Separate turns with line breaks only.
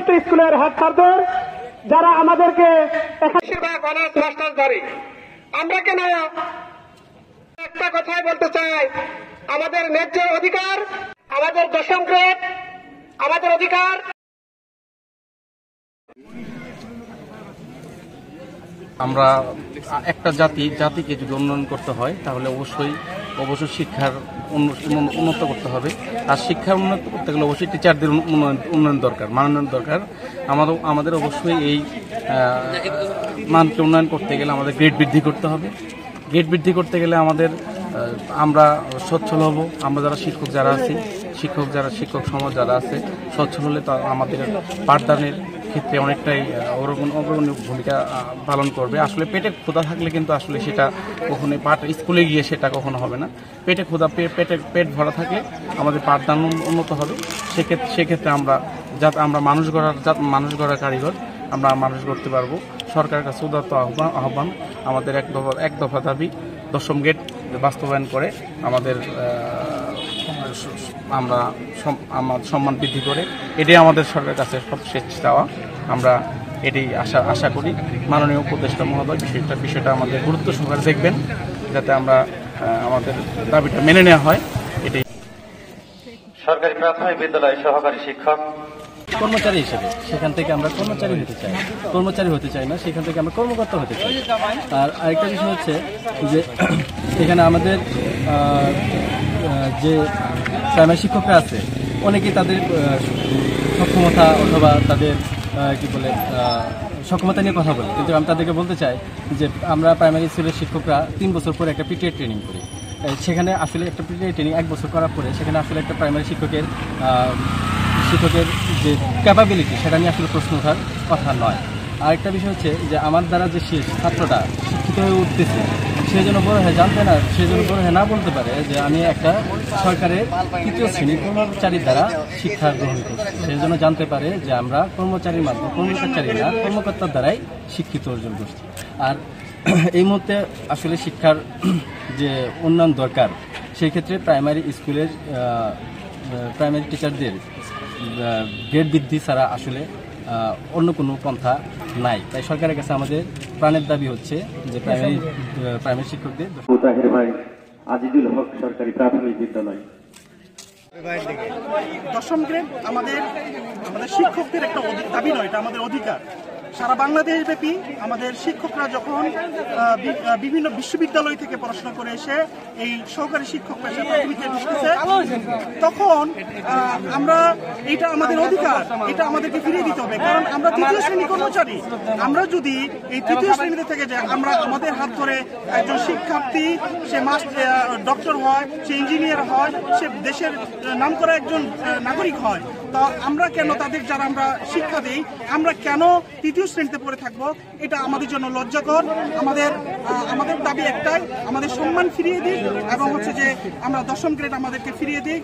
সংশ্লিষ্ট স্কুলের হেড স্যারদের, যারা আমাদেরকে বেশিরভাগ অনার্স মাস্টার্স ধরে। আমরা কেন একটা কথাই বলতে চাই, আমাদের ন্যায্য অধিকার, আমাদের দশম গ্রেড, আমাদের অধিকার।
আমরা একটা জাতিকে যদি উন্নয়ন করতে হয় তাহলে অবশ্যই শিক্ষার উন্নত করতে হবে। আর শিক্ষার উন্নত করতে গেলে অবশ্যই টিচারদের উন্নয়ন দরকার, মানোন্নয়ন দরকার। আমাদের অবশ্যই এই মানকে উন্নয়ন করতে গেলে আমাদের গ্রেড বৃদ্ধি করতে হবে। গ্রেড বৃদ্ধি করতে গেলে আমরা সচ্ছল হব। আমরা যারা শিক্ষক সমাজ যারা আছে, সচ্ছল হলে তা আমাদের পাঠদানের ক্ষেত্রে অনেকটাই অগ্রগণ্য ভূমিকা পালন করবে। আসলে পেটে ক্ষুধা থাকলে কিন্তু আসলে সেটা কখনোই স্কুলে গিয়ে সেটা কখনো হবে না। পেট ভরা থাকলে আমাদের পাঠদান উন্নত হবে। সেক্ষেত্রে আমরা মানুষ গড়ার কারিগর, আমরা মানুষ গড়তে পারবো। সরকারের কাছে উদাত্ত আহ্বান, আমাদের এক দফা দাবি, দশম গ্রেড বাস্তবায়ন করে আমাদের সম্মান বৃদ্ধি করে, এটাই আমাদের সরকারের কাছে সবশেষ চাওয়া। আমরা এটাই আশা করি মাননীয় উপদেষ্টা মহোদয় বিষয়টা আমাদের গুরুত্ব সহকারে দেখবেন, যাতে আমাদের দাবিটা মেনে নেওয়া হয়। এটাই।
সরকারি প্রাথমিক বিদ্যালয় সহকারী শিক্ষক
কর্মচারী হিসেবে সেখান থেকে আমরা কর্মচারী হতে চাই না, সেখান থেকে আমরা কর্মকর্তা হতে চাই। আর আরেকটা বিষয় হচ্ছে যে এখানে আমাদের যে প্রাইমারি শিক্ষকরা আছে, অনেকেই তাদের সক্ষমতা অথবা তাদের সক্ষমতা নিয়ে কথা বলে, কিন্তু আমি তাদেরকে বলতে চাই যে আমরা প্রাইমারি স্কুলের শিক্ষকরা 3 বছর পরে একটা পিটিএ ট্রেনিং করি। সেখানে আসলে একটা পিটিএ ট্রেনিং 1 বছর করার পরে সেখানে আসলে একটা প্রাইমারি শিক্ষকের যে ক্যাপাবিলিটি, সেটা নিয়ে আসলে প্রশ্ন ওঠার কথা নয়। আরেকটা বিষয় হচ্ছে যে আমার দ্বারা যে ছাত্রটা শিক্ষিত হয়ে উঠতেছে, সে যেন বড় হয়ে জানতে না, সে যেন বড় হয়ে না বলতে পারে যে আমি একটা সরকারের 3য় শ্রেণীর কর্মচারীর দ্বারা শিক্ষা গ্রহণ করছি। সে যেন জানতে পারে যে আমরা কর্মচারীর মাধ্যমে, কর্মকর্তার দ্বারাই শিক্ষিত অর্জন করছি। আর এই মুহূর্তে আসলে শিক্ষার যে উন্নয়ন দরকার, সেই ক্ষেত্রে প্রাইমারি স্কুলের প্রাইমারি টিচারদের গ্রেড বৃদ্ধি ছাড়া আসলে অন্য কোনো পন্থা নাই। তাই সরকারের কাছে আমাদের প্রাণের দাবি হচ্ছে যে প্রাইমারি শিক্ষকদের
আজিজুল হক সরকারি প্রাথমিক বিদ্যালয়।
দশম গ্রেড আমাদের শিক্ষকদের একটা দাবি নয়, এটা আমাদের অধিকার। সারা বাংলাদেশ ব্যাপী আমাদের শিক্ষকরা যখন বিভিন্ন বিশ্ববিদ্যালয় থেকে পড়াশোনা করে এসে এই সহকারী শিক্ষক পেশা প্রাথমিকে ঢুকতেছে, তখন আমরা এটা আমাদের অধিকার, এটা আমাদেরকে ফিরিয়ে দিতে হবে। কারণ আমরা 3য় শ্রেণী কর্মচারী। আমরা যদি এই 3য় শ্রেণীতে থেকে যাই, আমরা আমাদের হাত ধরে একজন শিক্ষার্থী সে ডক্টর হয়, সে ইঞ্জিনিয়ার হয়, সে দেশের নামকরা একজন নাগরিক হয়, তা আমরা কেন তাদের যারা আমরা শিক্ষা দিই, আমরা কেন 3য় শ্রেণীতে পড়ে থাকবো? এটা আমাদের জন্য লজ্জাকর। আমাদের দাবি একটাই, আমাদের সম্মান ফিরিয়ে দিক এবং হচ্ছে যে আমরা দশম গ্রেড আমাদেরকে ফিরিয়ে দিই।